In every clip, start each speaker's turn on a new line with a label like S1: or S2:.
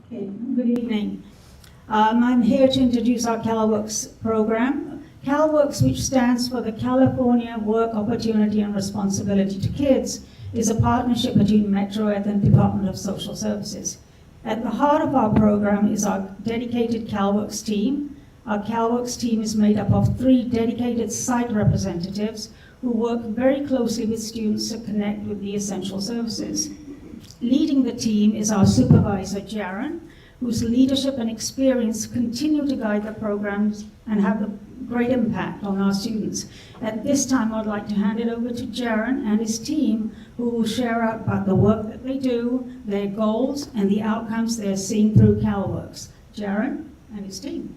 S1: Okay, good evening. I'm here to introduce our CalWORKs program. CalWORKs, which stands for the California Work Opportunity and Responsibility to Kids, is a partnership between Metro Ed and Department of Social Services. At the heart of our program is our dedicated CalWORKs team. Our CalWORKs team is made up of 3 dedicated site representatives who work very closely with students to connect with the essential services. Leading the team is our supervisor, Jaron, whose leadership and experience continue to guide the programs and have a great impact on our students. At this time, I'd like to hand it over to Jaron and his team, who will share about the work that they do, their goals, and the outcomes they're seeing through CalWORKs. Jaron and his team.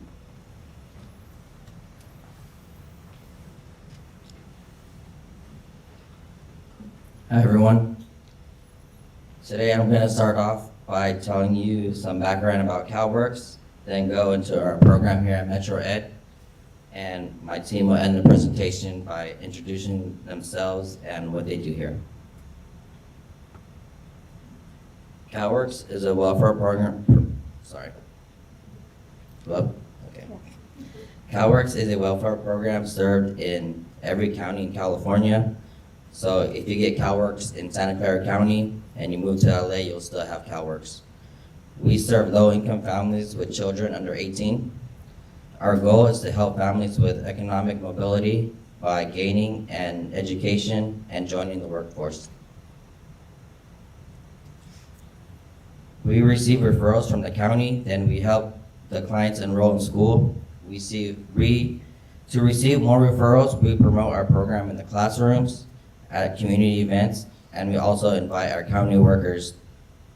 S2: Hi everyone. Today I'm going to start off by telling you some background about CalWORKs, then go into our program here at Metro Ed, and my team will end the presentation by introducing themselves and what they do here. CalWORKs is a welfare program, CalWORKs is a welfare program served in every county in California. So if you get CalWORKs in Santa Clara County and you move to LA, you'll still have CalWORKs. We serve low-income families with children under 18. Our goal is to help families with economic mobility by gaining an education and joining the workforce. We receive referrals from the county, then we help the clients enroll in school. To receive more referrals, we promote our program in the classrooms, at community events, and we also invite our county workers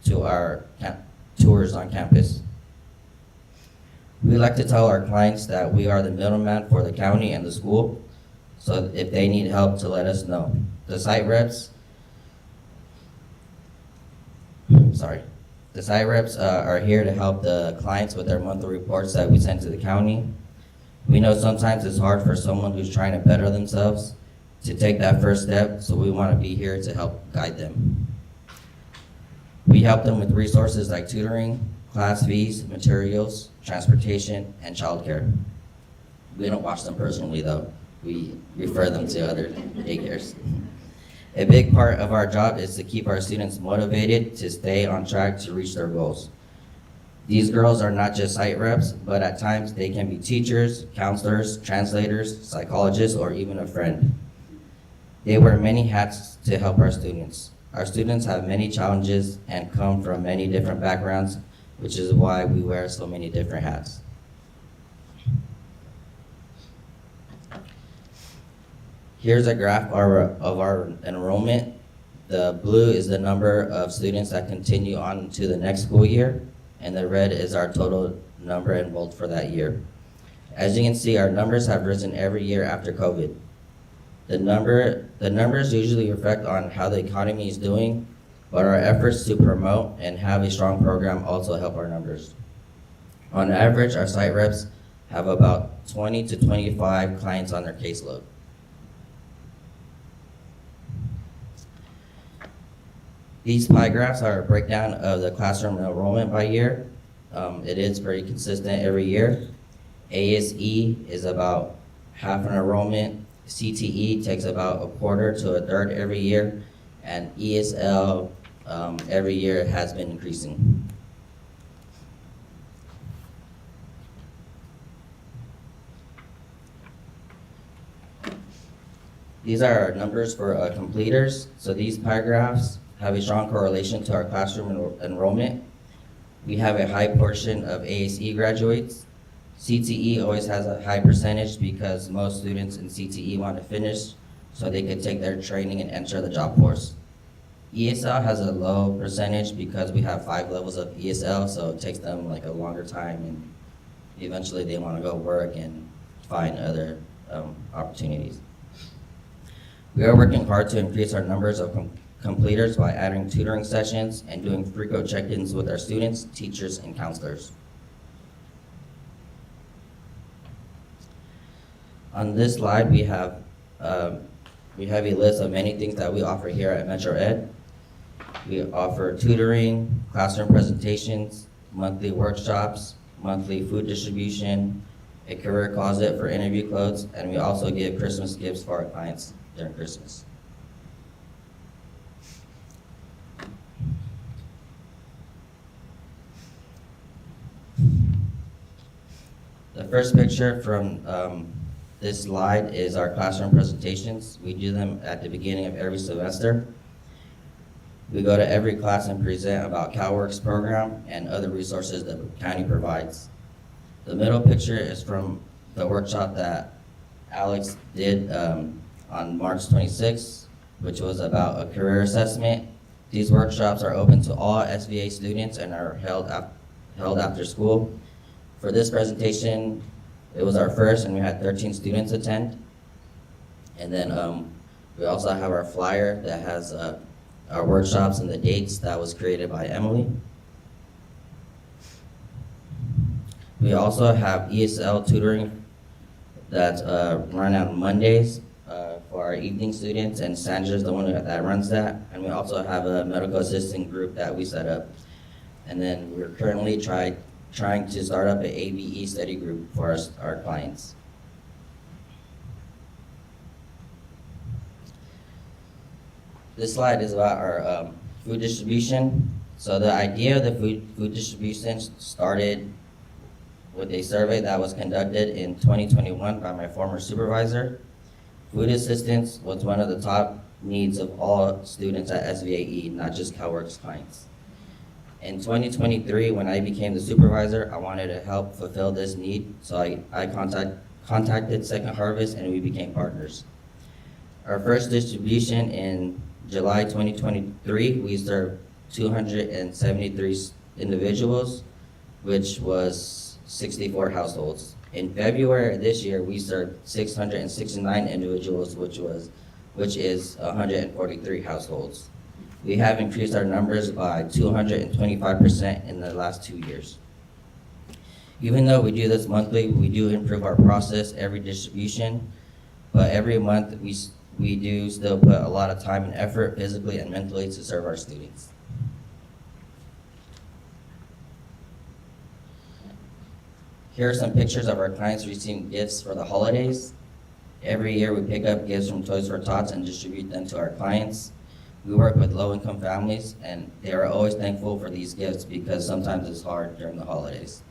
S2: to our tours on campus. We like to tell our clients that we are the middleman for the county and the school, so if they need help to let us know. The site reps are here to help the clients with their monthly reports that we send to the county. We know sometimes it's hard for someone who's trying to better themselves to take that first step, so we want to be here to help guide them. We help them with resources like tutoring, class fees, materials, transportation, and childcare. We don't watch them personally though. We refer them to other daycares. A big part of our job is to keep our students motivated to stay on track to reach their goals. These girls are not just site reps, but at times they can be teachers, counselors, translators, psychologists, or even a friend. They wear many hats to help our students. Our students have many challenges and come from many different backgrounds, which is why we wear so many different hats. Here's a graph of our enrollment. The blue is the number of students that continue on to the next school year, and the red is our total number enrolled for that year. As you can see, our numbers have risen every year after COVID. The numbers usually reflect on how the economy is doing, but our efforts to promote and have a strong program also help our numbers. On average, our site reps have about 20 to 25 clients on their caseload. These pie graphs are a breakdown of the classroom enrollment by year. It is pretty consistent every year. ASE is about half an enrollment. CTE takes about a quarter to a third every year, and ESL every year has been increasing. These are our numbers for completers. So these pie graphs have a strong correlation to our classroom enrollment. We have a high portion of ASE graduates. CTE always has a high percentage because most students in CTE want to finish so they could take their training and enter the job force. ESL has a low percentage because we have 5 levels of ESL, so it takes them like a longer time, and eventually they want to go work and find other opportunities. We are working hard to increase our numbers of completers by adding tutoring sessions and doing frequent check-ins with our students, teachers, and counselors. On this slide, we have a list of many things that we offer here at Metro Ed. We offer tutoring, classroom presentations, monthly workshops, monthly food distribution, a career closet for interview clothes, and we also give Christmas gifts for our clients during Christmas. The first picture from this slide is our classroom presentations. We do them at the beginning of every semester. We go to every class and present about CalWORKs program and other resources that the county provides. The middle picture is from the workshop that Alex did on March 26th, which was about a career assessment. These workshops are open to all SVA students and are held after school. For this presentation, it was our first, and we had 13 students attend. And then we also have our flyer that has our workshops and the dates that was created by Emily. We also have ESL tutoring that's run on Mondays for our evening students, and Sandra's the one that runs that. And we also have a medical assistant group that we set up. And then we're currently trying to start up an ABE study group for our clients. This slide is about our food distribution. So the idea of the food distribution started with a survey that was conducted in 2021 by my former supervisor. Food assistance was one of the top needs of all students at SVAE, not just CalWORKs clients. In 2023, when I became the supervisor, I wanted to help fulfill this need, so I contacted Second Harvest and we became partners. Our first distribution in July 2023, we served 273 individuals, which was 64 households. In February of this year, we served 669 individuals, which is 143 households. We have increased our numbers by 225% in the last 2 years. Even though we do this monthly, we do improve our process every distribution, but every month we do still put a lot of time and effort physically and mentally to serve our students. Here are some pictures of our clients receiving gifts for the holidays. Every year we pick up gifts from Toys for Tots and distribute them to our clients. We work with low-income families, and they are always thankful for these gifts because sometimes it's hard during the holidays.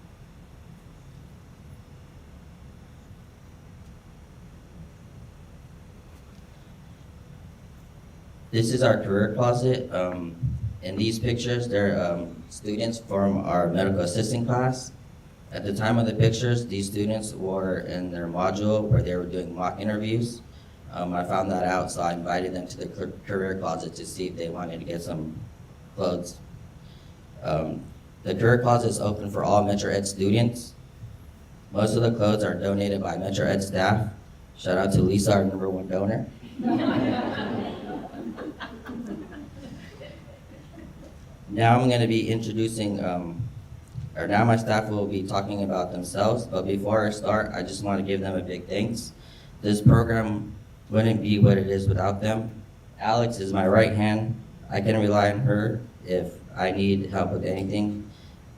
S2: This is our career closet. In these pictures, they're students from our medical assistant class. At the time of the pictures, these students were in their module where they were doing mock interviews. I found that out, so I invited them to the career closet to see if they wanted to get some clothes. The career closet is open for all Metro Ed students. Most of the clothes are donated by Metro Ed staff. Shout out to Lisa, our #1 donor. Now I'm going to be introducing, now my staff will be talking about themselves, but before I start, I just want to give them a big thanks. This program wouldn't be what it is without them. Alex is my right hand. I can rely on her if I need help with anything.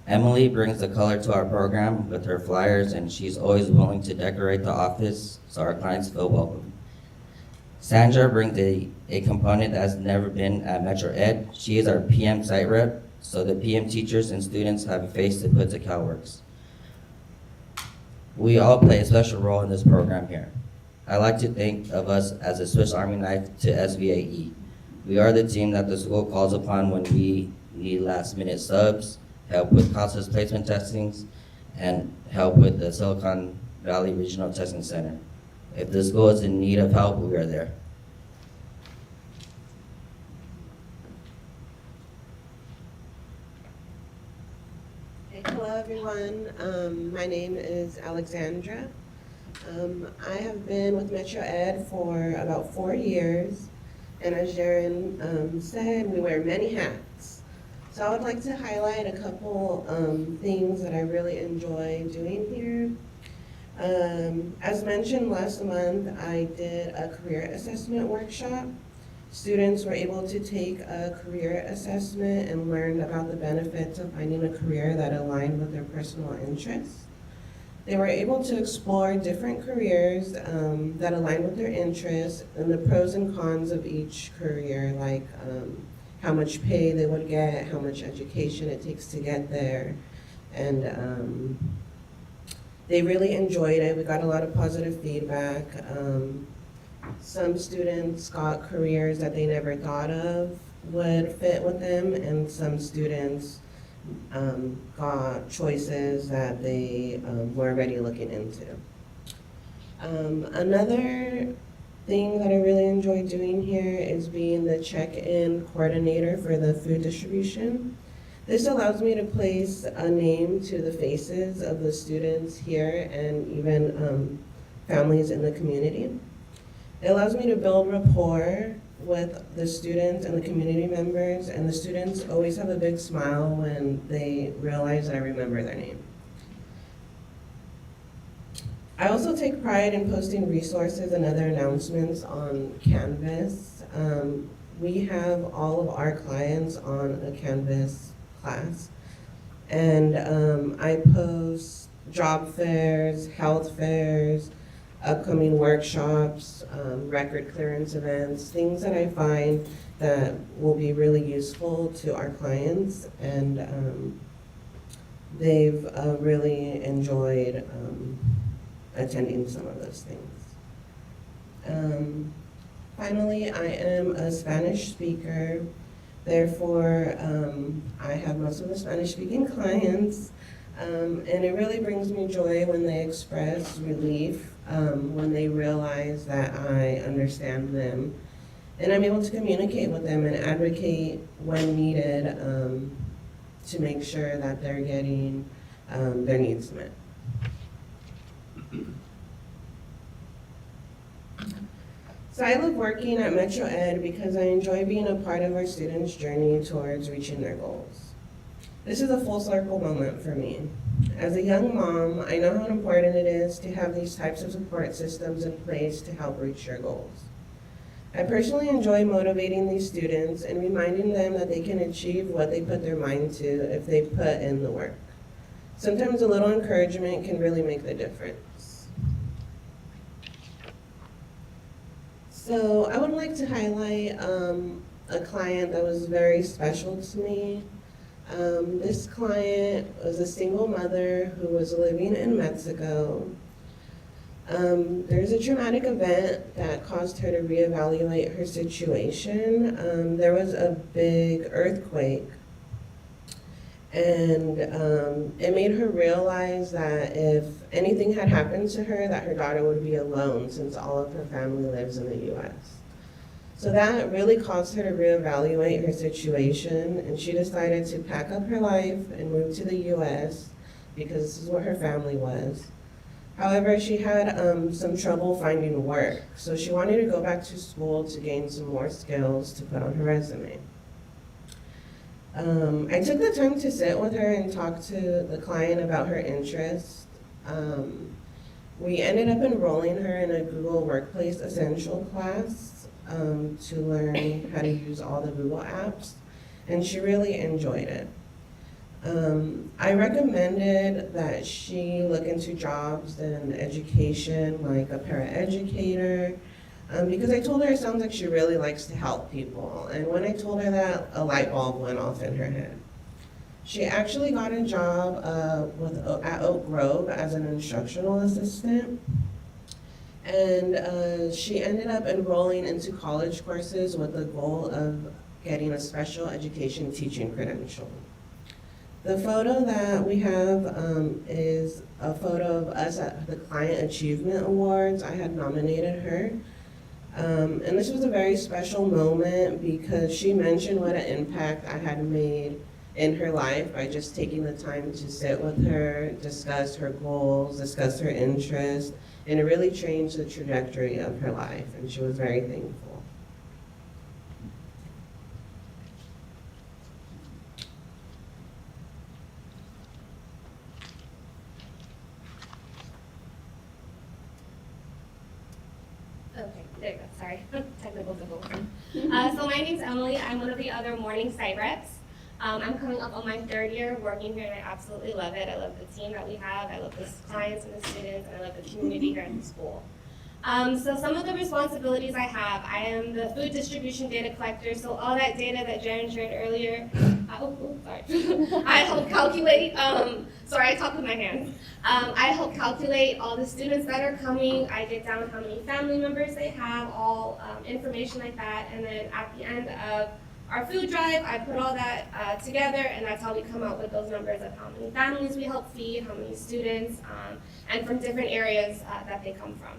S2: Emily brings the color to our program with her flyers, and she's always willing to decorate the office so our clients feel welcome. Sandra brings a component that has never been at Metro Ed. She is our PM site rep, so the PM teachers and students have a face to put to CalWORKs. We all play a special role in this program here. I like to think of us as a Swiss Army knife to SVAE. We are the team that the school calls upon when we need last-minute subs, help with CASA's placement testings, and help with the Silicon Valley Regional Testing Center. If the school is in need of help, we are there.
S3: Hello everyone, my name is Alexandra. I have been with Metro Ed for about 4 years, and as Jaron said, we wear many hats. So I would like to highlight a couple things that I really enjoy doing here. As mentioned last month, I did a career assessment workshop. Students were able to take a career assessment and learned about the benefits of finding a career that aligned with their personal interests. They were able to explore different careers that aligned with their interests and the pros and cons of each career, like how much pay they would get, how much education it takes to get there. And they really enjoyed it. We got a lot of positive feedback. Some students got careers that they never thought of would fit with them, and some students got choices that they were already looking into. Another thing that I really enjoy doing here is being the check-in coordinator for the food distribution. This allows me to place a name to the faces of the students here and even families in the community. It allows me to build rapport with the students and the community members, and the students always have a big smile when they realize I remember their name. I also take pride in posting resources and other announcements on Canvas. We have all of our clients on a Canvas class, and I post job fairs, health fairs, upcoming workshops, record clearance events, things that I find that will be really useful to our clients, and they've really enjoyed attending some of those things. Finally, I am a Spanish speaker, therefore I have most of the Spanish-speaking clients, and it really brings me joy when they express relief, when they realize that I understand them, and I'm able to communicate with them and advocate when needed to make sure that they're getting their needs met. So I love working at Metro Ed because I enjoy being a part of our students' journey towards reaching their goals. This is a full circle moment for me. As a young mom, I know how important it is to have these types of support systems in place to help reach your goals. I personally enjoy motivating these students and reminding them that they can achieve what they put their mind to if they put in the work. Sometimes a little encouragement can really make the difference. So I would like to highlight a client that was very special to me. This client was a single mother who was living in Mexico. There's a traumatic event that caused her to reevaluate her situation. There was a big earthquake, and it made her realize that if anything had happened to her, that her daughter would be alone since all of her family lives in the US. So that really caused her to reevaluate her situation, and she decided to pack up her life and move to the US because this is where her family was. However, she had some trouble finding work, so she wanted to go back to school to gain some more skills to put on her resume. I took the time to sit with her and talk to the client about her interests. We ended up enrolling her in a Google Workplace Essential class to learn how to use all the Google apps, and she really enjoyed it. I recommended that she look into jobs in education, like a paraeducator, because I told her it sounds like she really likes to help people. And when I told her that, a light bulb went off in her head. She actually got a job at Oak Grove as an instructional assistant. And she ended up enrolling into college courses with the goal of getting a special education teaching credential. The photo that we have is a photo of us at the Client Achievement Awards. I had nominated her. And this was a very special moment because she mentioned what an impact I had made in her life by just taking the time to sit with her, discuss her goals, discuss her interests, and it really changed the trajectory of her life, and she was very thankful.
S4: Okay, there you go, sorry, technical difficulty. So my name's Emily, I'm one of the other morning site reps. I'm coming up on my 3rd year working here and I absolutely love it. I love the team that we have, I love the clients and the students, and I love the community here at the school. So some of the responsibilities I have, I am the food distribution data collector, so all that data that Jen shared earlier, sorry. I help calculate, sorry, I talk with my hands. I help calculate all the students that are coming, I get down how many family members they have, all information like that, and then at the end of our food drive, I put all that together, and that's how we come out with those numbers of how many families we help feed, how many students, and from different areas that they come from.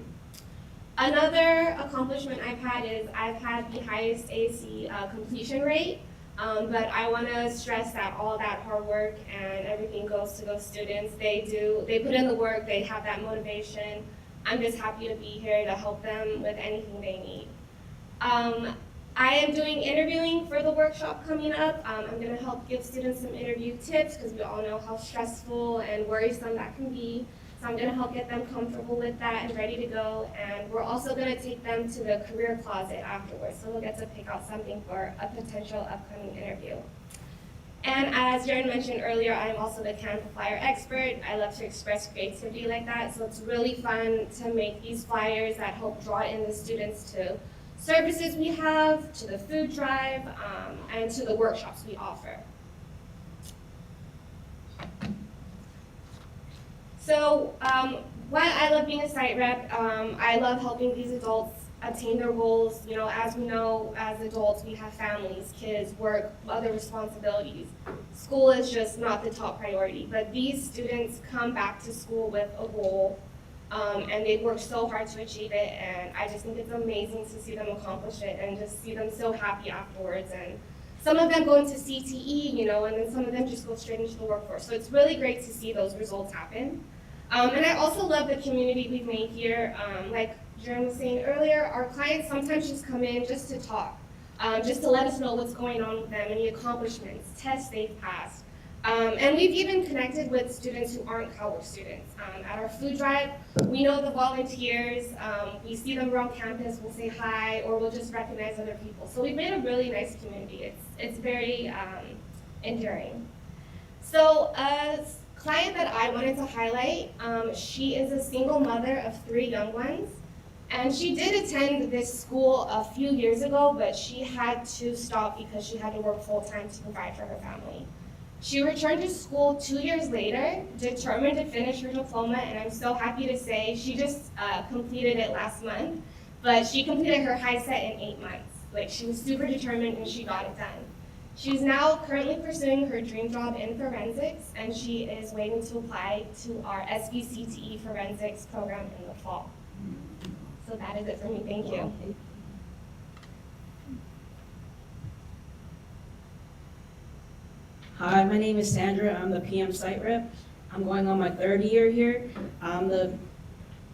S4: Another accomplishment I've had is I've had the highest AAC completion rate, but I want to stress that all that hard work and everything goes to those students. They put in the work, they have that motivation. I'm just happy to be here to help them with anything they need. I am doing interviewing for the workshop coming up. I'm going to help give students some interview tips because we all know how stressful and worrisome that can be. So I'm going to help get them comfortable with that and ready to go. And we're also going to take them to the career closet afterwards. So we'll get to pick out something for a potential upcoming interview. And as Jaren mentioned earlier, I'm also the Canva flyer expert. I love to express creativity like that. So it's really fun to make these flyers that help draw in the students to services we have, to the food drive, and to the workshops we offer. So why I love being a site rep, I love helping these adults attain their goals. You know, as we know, as adults, we have families, kids, work, other responsibilities. School is just not the top priority, but these students come back to school with a goal, and they work so hard to achieve it, and I just think it's amazing to see them accomplish it and just see them so happy afterwards. And some of them go into CTE, you know, and then some of them just go straight into the workforce. So it's really great to see those results happen. And I also love the community we've made here. Like Jaren was saying earlier, our clients sometimes just come in just to talk, just to let us know what's going on with them, any accomplishments, tests they've passed. And we've even connected with students who aren't CalWORKs students. At our food drive, we know the volunteers, we see them around campus, we'll say hi, or we'll just recognize other people. So we've made a really nice community. It's very enduring. So a client that I wanted to highlight, she is a single mother of 3 young ones. And she did attend this school a few years ago, but she had to stop because she had to work full-time to provide for her family. She returned to school 2 years later, determined to finish her diploma, and I'm so happy to say she just completed it last month, but she completed her high set in 8 months. Like, she was super determined and she got it done. She's now currently pursuing her dream job in forensics, and she is waiting to apply to our SVAE forensics program in the fall. So that is it for me, thank you.
S5: Hi, my name is Sandra. I'm the PM site rep. I'm going on my 3rd year here. I'm the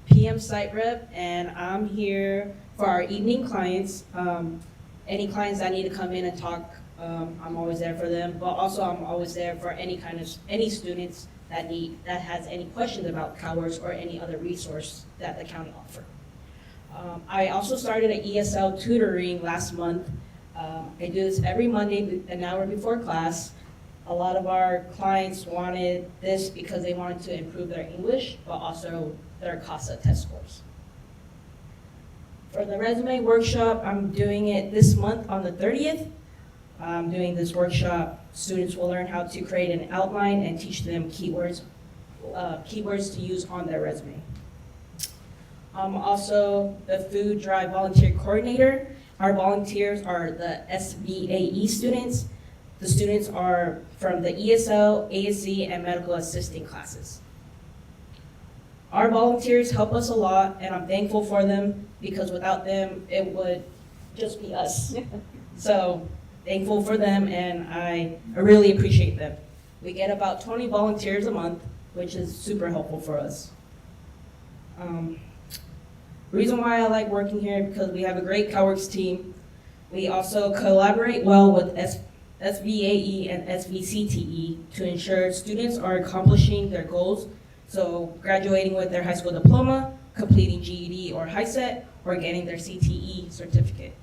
S5: PM site rep, and I'm here for our evening clients. Any clients that need to come in and talk, I'm always there for them. But also, I'm always there for any students that has any questions about CalWORKs or any other resource that the county offers. I also started an ESL tutoring last month. I do this every Monday, an hour before class. A lot of our clients wanted this because they wanted to improve their English, but also their CASA test scores. For the resume workshop, I'm doing it this month on the 30th. I'm doing this workshop. Students will learn how to create an outline and teach them keywords to use on their resume. I'm also the food drive volunteer coordinator. Our volunteers are the SVAE students. The students are from the ESL, ASC, and medical assisting classes. Our volunteers help us a lot, and I'm thankful for them because without them, it would just be us. So thankful for them, and I really appreciate them. We get about 20 volunteers a month, which is super helpful for us. Reason why I like working here because we have a great CalWORKs team. We also collaborate well with SVAE and SVCTE to ensure students are accomplishing their goals, so graduating with their high school diploma, completing GED or HiSET or getting their CTE certificate.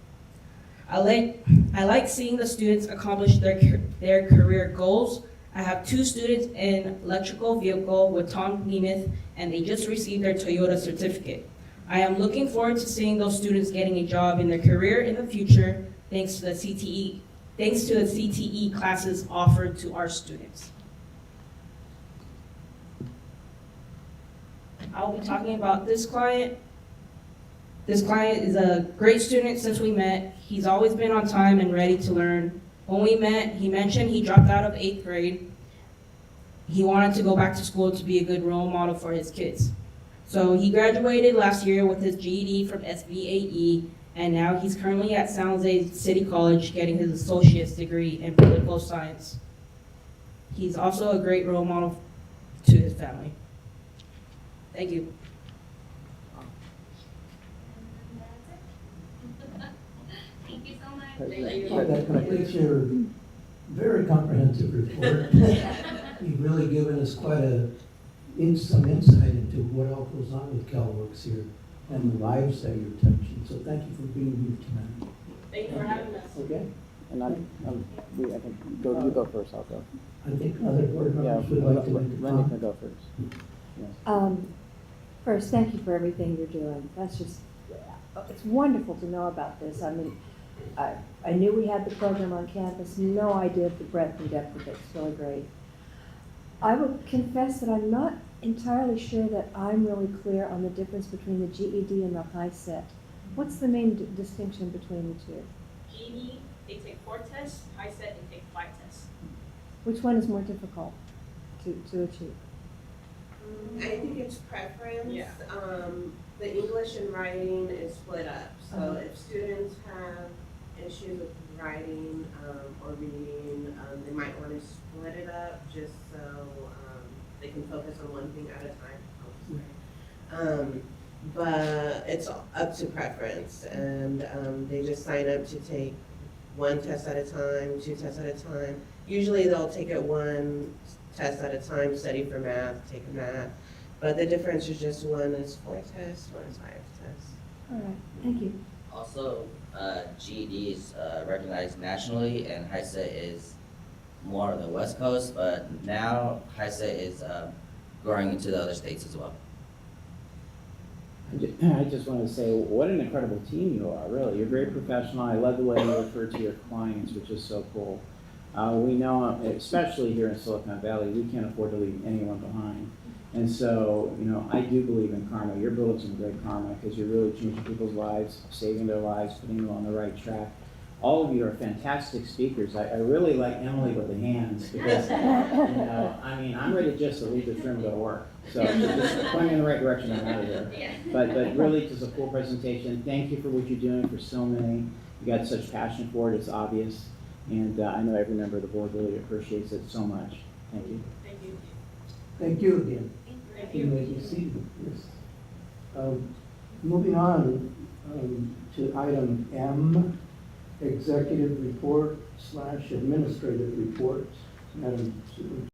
S5: I like seeing the students accomplish their career goals. I have 2 students in electrical vehicle with Tom Nemeth, and they just received their Toyota certificate. I am looking forward to seeing those students getting a job in their career in the future, thanks to the CTE classes offered to our students. I'll be talking about this client. This client is a great student since we met. He's always been on time and ready to learn. When we met, he mentioned he dropped out of 8th grade. He wanted to go back to school to be a good role model for his kids. So he graduated last year with his GED from SVAE, and now he's currently at San Jose City College getting his associate's degree in political science. He's also a great role model to his family. Thank you.
S4: Thank you so much.
S6: That completes your very comprehensive report. You've really given us quite some insight into what all goes on with CalWORKs here and the lives that you're touching. So thank you for being here tonight.
S5: Thank you for having us.
S6: Okay?
S7: And I think you go first, I'll go.
S6: I think other board
S7: Yeah,
S6: members would like to make a
S7: Linda
S6: comment.
S7: can go first. Yes.
S8: First, thank you for everything you're doing. That's just, it's wonderful to know about this. I mean, I knew we had the program on campus, no idea of the breadth and depth of it. It's really great. I will confess that I'm not entirely sure that I'm really clear on the difference between the GED and the HiSET. What's the main distinction between the two?
S5: GED, they take 4 tests. HiSET, they take 5 tests.
S8: Which one is more difficult to achieve?
S3: I think it's preference.
S5: Yeah.
S3: The English and writing is split up. So if students have issues with writing or reading, they might want to split it up just so they can focus on one thing at a time. But it's up to preference, and they just sign up to take 1 test at a time, 2 tests at a time. Usually they'll take it 1 test at a time, study for math, take math. But the difference is just one is 4 tests, one is 5 tests.
S8: All right, thank you.
S2: Also, GED is recognized nationally, and HiSET is more on the West Coast, but now HiSET is growing into the other states as well.
S7: I just want to say, what an incredible team you are, really. You're very professional. I love the way you refer to your clients, which is so cool. We know, especially here in Silicon Valley, we can't afford to leave anyone behind. And so, you know, I do believe in karma. You're building some great karma because you're really changing people's lives, saving their lives, putting them on the right track. All of you are fantastic speakers. I really like Emily with the hands because, you know, I mean, I'm ready just to leave this room and go to work. So just point me in the right direction, I'm out of here.
S4: Yeah.
S7: But really, just a cool presentation. Thank you for what you're doing for so many. You got such passion for it, it's obvious. And I know every member of the board really appreciates it so much. Thank you.
S5: Thank you.
S6: Thank you again.
S5: Thank
S6: You
S5: you.
S6: may be seated. Yes. Moving on to item M, executive report / administrative reports. Madam Superintendent.